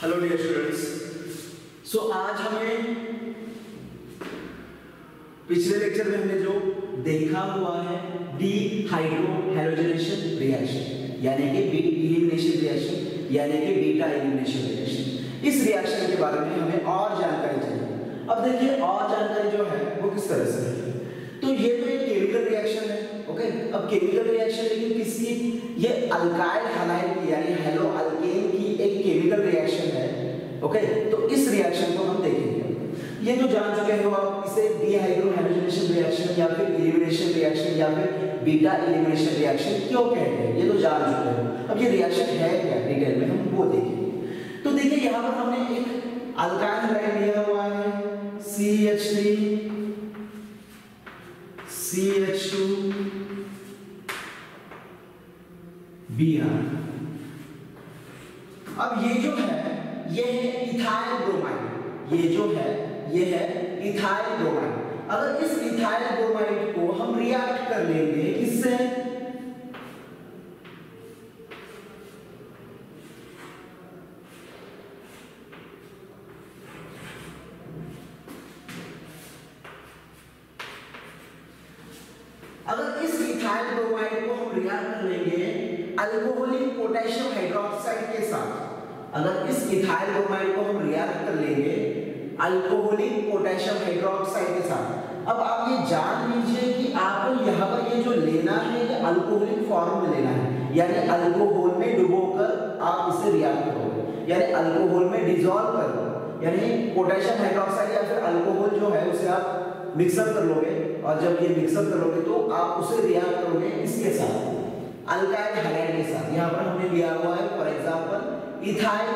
Hello dear students. सो आज हमें पिछले लेक्चर में हमने जो देखा हुआ है डीहाइड्रोहैलोजिनेशन रिएक्शन यानी कि एलिमिनेशन रिएक्शन यानी कि बीटा एलिमिनेशन रिएक्शन। इस रिएक्शन के बारे में हमें और जानकारी चाहिए। अब देखिए और जानकारी जो है वो किस तरह से है। तो ये तो एक केमिकल रिएक्शन है, ओके। अब केमिकल रिएक्शन लेकिन किसकी, ये अल्काइल हैलाइड यानी हेलो अल्केन की एक केमिकल रिएक्शन है, ओके। तो इस रिएक्शन को हम देखेंगे। ये जो जान चुके हो आप, इसे डीहाइड्रोहैलोजिनेशन रिएक्शन या फिर एलिमिनेशन रिएक्शन या फिर बीटा एलिमिनेशन रिएक्शन क्यों कहते हैं, ये तो जान चुके हो। अब ये रिएक्शन है क्या डिटेल में हम वो देखेंगे। तो देखिए यहाँ पर हमने एक अल्काइल हैलाइड लिया हुआ है CH3 CH2 Br। अब ये जो है ये है इथाइल ब्रोमाइड, ये जो है ये है इथाइल ब्रोमाइड। अगर इस इथाइल ब्रोमाइड को हम रिएक्ट कर लेंगे किससे, अगर इस इथाइल ब्रोमाइड को हम रिएक्ट कर लेंगे अल्कोहलिक पोटेशियम हाइड्रोक्साइड के साथ, अगर इस इथाइल ब्रोमाइड को हम रिएक्ट कर लेंगे अल्कोहलिक पोटेशियम हाइड्रोक्साइड के साथ। अब आप ये जान लीजिए कि आपको यहाँ पर ये जो लेना है ये अल्कोहलिक फॉर्म में लेना है, यानी अल्कोहल में डुबोकर आप इसे रिएक्ट करोगे, यानी अल्कोहल में डिसॉल्व कर दो, यानी पोटेशियम हाइड्रोक्साइड या फिर अल्कोहल जो है उसे आप मिक्सअप कर लोगे, और जब ये मिक्सअप करोगे तो आप उसे रिएक्ट करोगे इसके साथ अल्काइल हैलाइड के साथ। यहाँ पर हमने लिया हुआ है फॉर एग्जांपल इथाइल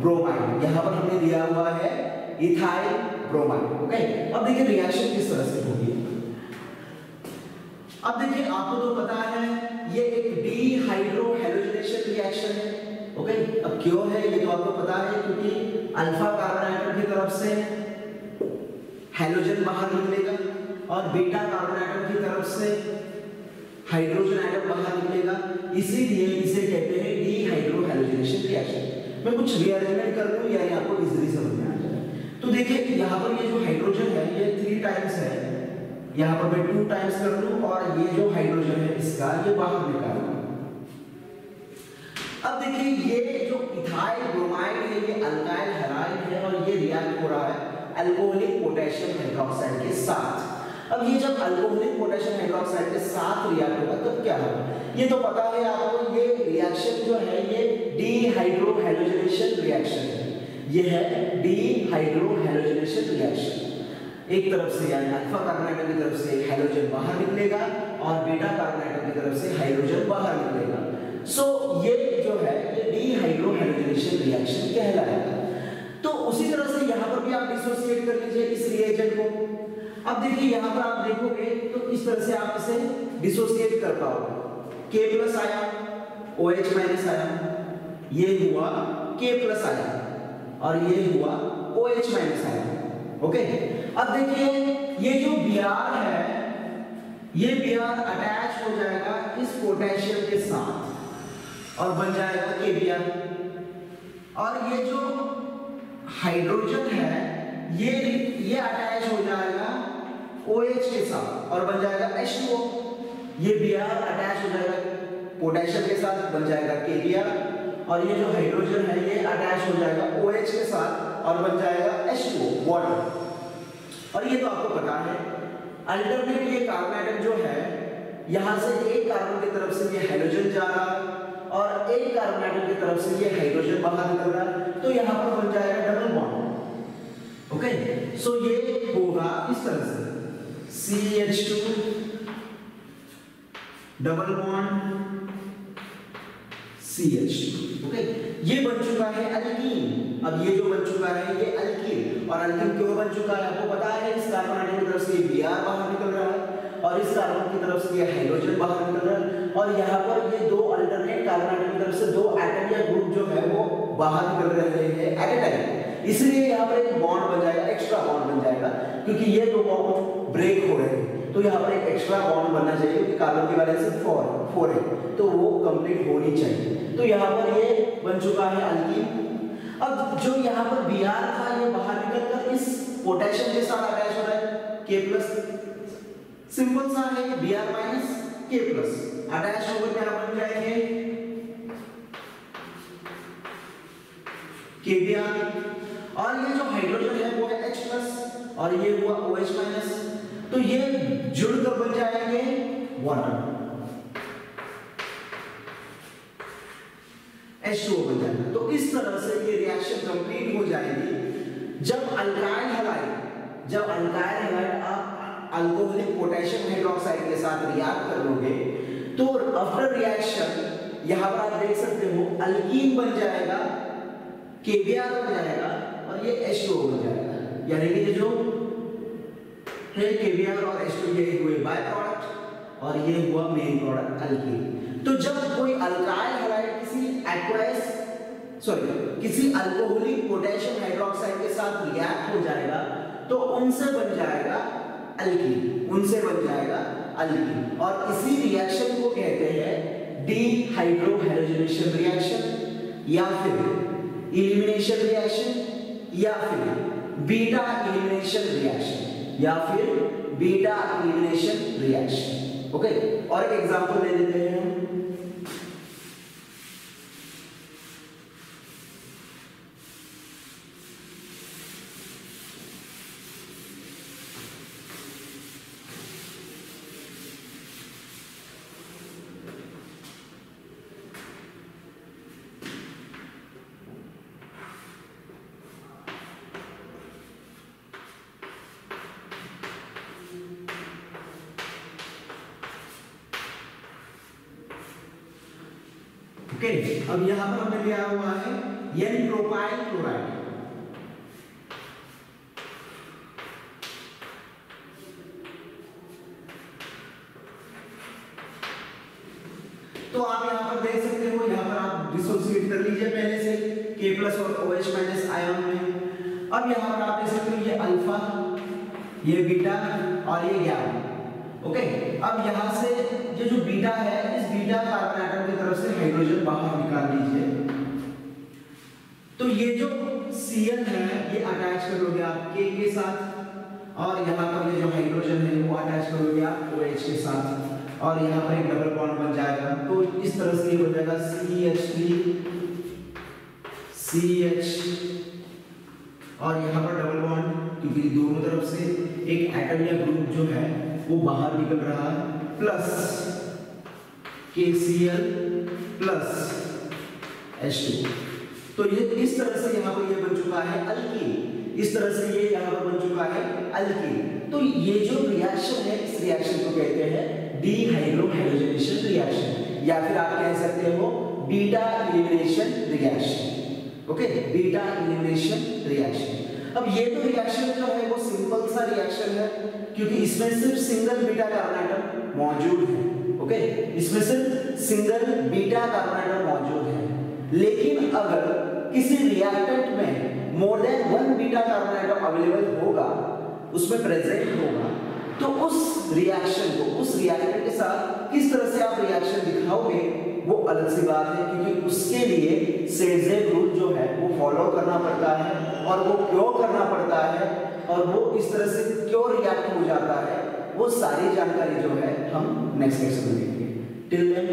ब्रोमाइड, यहाँ पर हमने लिया हुआ है इथाइल ब्रोमाइड, ओके। अब देखिए रिएक्शन किस तरह से होगी। अब देखिए आपको तो पता है ये एक डीहाइड्रोहैलोजिनेशन रिएक्शन है, ओके। अब क्यों है ये तो आपको पता है, क्योंकि अल्फा कार्बन एटम की तरफ से हैलोजन बाहर निकलेगा और बीटा कार्बन एटम की तरफ से हाइड्रोजन एटम बाहर निकलेगा, इसीलिए इसे कहते हैं डीहाइड्रोहैलोजिनेशन रिएक्शन। मैं कुछ रीअरेंजमेंट कर दूं यानी आपको इजीली समझ में आ जाए। तो देखिए यहाँ पर ये जो हाइड्रोजन है ये 3 टाइम्स है, यहाँ पर मैं 2 टाइम्स कर दूं और ये जो हाइड्रोजन है इसका ये बाहर निकाल दूं। अब देखिए ये जो इथाइल ब्रोमाइड है ये अल्काइल हैलाइड है और ये रिएक्ट हो रहा है अल्कोहलिक पोटेशियम हाइड्रोक्साइड के साथ। अब ये जब अल्कोहलिक पोटेशियम हाइड्रोक्साइड के साथ रिएक्ट होगा तब क्या होगा, ये तो पता है आपको। ये रिएक्शन जो है ये डीहाइड्रोहैलोजिनेशन रिएक्शन है, ये है डीहाइड्रोहैलोजिनेशन रिएक्शन। एक तरफ से यानी अल्फा कार्बन एटम की तरफ से हाइड्रोजन बाहर निकलेगा और बीटा कार्बन एटम की तरफ से हाइड्रोजन बाहर निकलेगा। सो ये जो है ये डीहाइड्रोहैलोजिनेशन रिएक्शन कहलाएगा। तो उसी तरह से यहाँ पर भी आप डिसोसिएट कर लीजिए इस रिएजेंट को। अब देखिए यहाँ पर आप देखोगे तो इस तरह से आप इसे डिसोसिएट कर पाओगे। K+ आया, OH- आया, ये हुआ K+ आया और ये हुआ OH- आया, ओके। अब देखिए ये जो Br है ये Br अटैच हो जाएगा इस पोटेशियम के साथ और बन जाएगा KBr, और ये जो हाइड्रोजन है ये अटैच हो जाएगा OH के साथ और बन जाएगा H2O। ये Br अटैच हो जाएगा पोटेशियम के साथ बन जाएगा KBr, और ये जो हाइड्रोजन है ये अटैच हो जाएगा OH के साथ और बन जाएगा H2O वाटर। और ये तो आपको पता है अल्टरनेट ये कार्बन एटम जो है यहाँ से एक कार्बन की तरफ से ये हाइड्रोजन जा रहा है और एक कार्बन एटम की तरफ से ये हाइड्रोजन बाहर निकल रहा है, तो यहाँ पर बन जाएगा डबल बॉन्ड, ओके। सो ये होगा इस तरह से CH2 double bond CH2, okay. ये बन चुका है अल्कीन। अब ये जो बन चुका है ये अल्कीन, और अल्कीन क्यों बन चुका है आपको पता है, इस कार्बन एटम की तरफ से ये Br बाहर निकल रहा है और इस कार्बन की तरफ से ये हाइड्रोजन बाहर निकल रहा है, और यहाँ पर ये दो अल्टरनेट कार्बन एटम की तरफ से दो एटम या ग्रुप जो है वो बाहर निकल रहे हैं एट ए टाइम, इसलिए यहाँ पर एक बॉन्ड बन जाएगा, एक्स्ट्रा बॉन्ड बन जाएगा, क्योंकि ये दो बॉन्ड ब्रेक हो रहे हैं तो यहाँ पर एक एक्स्ट्रा बॉन्ड बनना चाहिए, क्योंकि कार्बन की वैलेंसी 4 है तो वो कंप्लीट होनी चाहिए। तो यहाँ पर ये बन चुका है अल्कीन। अब जो यहाँ पर Br था ये बाहर निकलकर इस पोटेशियम के साथ अटैच हो रहा है K+, सिंपल सा है Br माइनस K+, अटैच होकर क्या बन जाएंगे Kbr, और ये जो हाइड्रोजन है वो है H+ और ये हुआ OH-, तो ये जुड़कर बन जाएंगे वाटर, H2O बन जाएगा। तो इस तरह से ये रिएक्शन कंप्लीट हो जाएगी। जब अल्काइल हैलाइड आप अल्कोहलिक पोटेशियम हाइड्रोक्साइड के साथ रिएक्ट करोगे तो आफ्टर रिएक्शन यहां पर आप देख सकते हो अल्कीन बन जाएगा, Kbr बन जाएगा और ये H2O बन जाएगा, यानी कि ये जो है Kbr और H2O ये हुए बाय प्रोडक्ट और ये हुआ मेन प्रोडक्ट अल्कीन। तो जब कोई अल्काइल हैलाइड किसी अल्कोहलिक पोटेशियम हाइड्रोक्साइड के साथ रिएक्ट हो जाएगा तो उनसे बन जाएगा अल्कीन, और इसी रिएक्शन को कहते हैं डीहाइड्रोहैलोजिनेशन रिएक्शन या फिर इलिमिनेशन रिएक्शन या फिर बीटा इलिमिनेशन रिएक्शन। ओके, और एक एग्जांपल ले लेते हैं। ओके, अब यहां पर हमने लिया हुआ है N प्रोपाइल क्लोराइड। तो आप यहां पर देख सकते हो, यहां पर आप डिसोसिएट कर लीजिए पहले से K+ और OH- आयन में। अब यहां पर आप देख सकते हो ये अल्फा, ये बीटा और ये गैमा। ओके, अब यहां से ये जो बीटा है, इस बीटा कार्बन एटम की तरफ से हाइड्रोजन बाहर निकाल लीजिए। तो ये जो Cl है ये अटैच करोगे आप K के साथ, और यहां पर ये जो हाइड्रोजन है वो अटैच करोगे आप OH के साथ, और यहां पर एक डबल बॉन्ड बन जाएगा। तो इस तरह से ये हो जाएगा CH3 CH, और यहां पर डबल बॉन्ड, क्योंकि दोनों तरफ से एक एटम या ग्रुप जो है वो बाहर निकल रहा है, प्लस KCl प्लस H2। तो ये इस तरह से यहाँ पर ये बन चुका है अल्कीन, इस तरह से ये यहाँ पर बन चुका है अल्कीन। तो ये जो रिएक्शन है, इस रिएक्शन को कहते हैं डीहाइड्रोहैलोजिनेशन रिएक्शन, या फिर आप कह सकते हो beta elimination reaction. Okay, beta elimination reaction. अब ये तो रिएक्शन जो है वो सिंपल सा रिएक्शन है, क्योंकि इसमें सिर्फ सिंगल बीटा कार्बन एटम मौजूद है। ओके, इसमें सिर्फ सिंगल बीटा कार्बन एटम मौजूद है। लेकिन अगर किसी रिएक्टेंट में more than 1 beta carbon atom available होगा, उसमें प्रेजेंट होगा, तो उस रिएक्शन को, उस रिएक्टेंट के साथ किस तरह से आप रिएक्शन दिखाओगे वो अलग सी बात है, क्योंकि उसके लिए सेंजेग रूल जो है वो फॉलो करना पड़ता है, और वो क्यों करना पड़ता है और वो इस तरह से क्यों रिएक्ट हो जाता है, वो सारी जानकारी जो है हम नेक्स्ट लेक्चर में देखेंगे। Till then